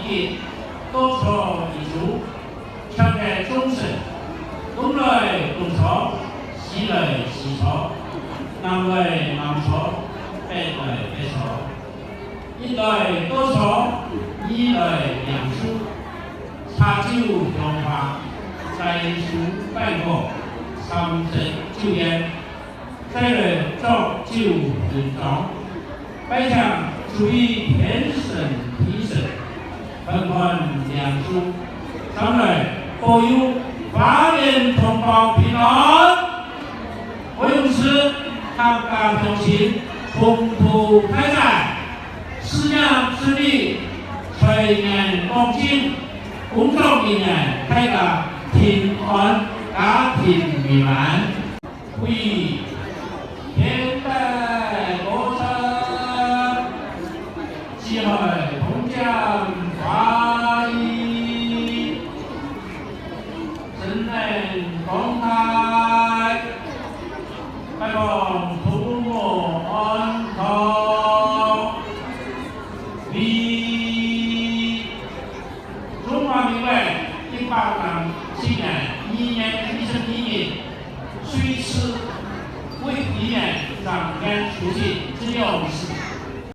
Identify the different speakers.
Speaker 1: 结，多错一出，强在终身，东来东错，西来西错，南来南错，北来北错，一来多错，一来两出，茶酒香花，在书拜过，三十九烟，再来造就人造，拜向属于天神地神，纷纷两书，上来保佑华人同胞平安。我用此慷慨同心，宏图开展，思想顺利，全面恭敬，工作人员开展平安家庭美满，为现代国策，机会同江华裔，人人公开，拜访土木安康，为中华民国187年1月21日岁次为1年上天书记之6时